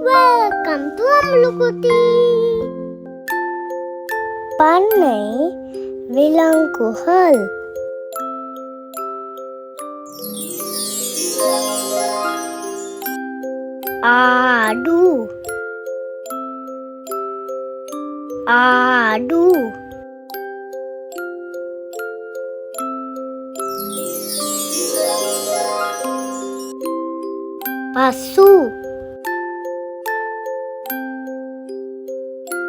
Welcome to Ambulu KUTTY. Pannai vilaṅkukaḻ. Adu, adu. Pasu,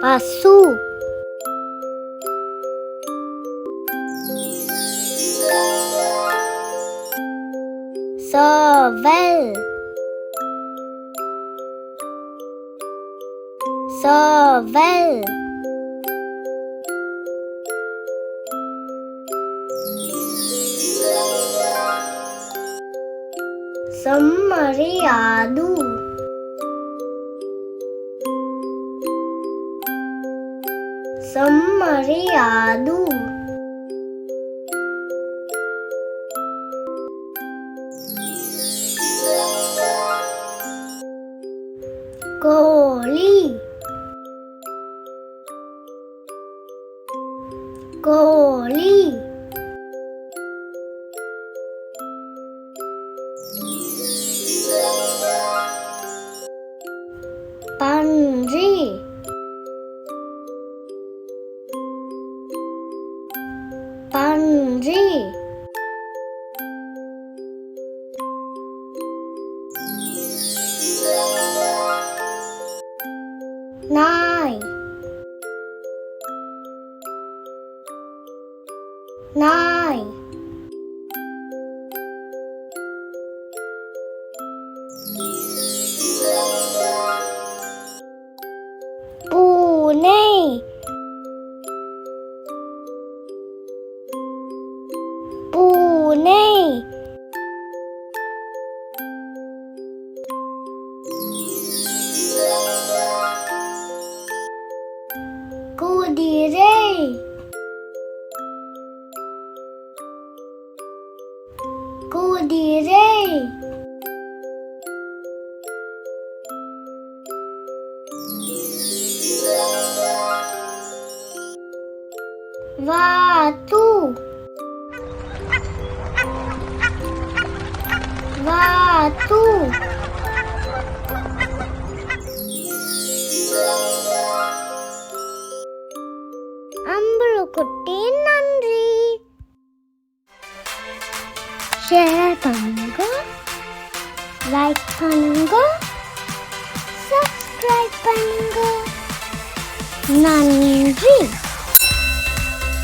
pasu. Shovel, shovel. Sammariadu, sammariadu. Koli, koli. Panri, panri. Nai, nai. Pune, pune. Kudire, kudire. Vīṭṭu, vīṭṭu. Ambulu KUTTY நன்றி. Share பண்ணுங்க, like பண்ணுங்க, subscribe பண்ணுங்க. நன்றி.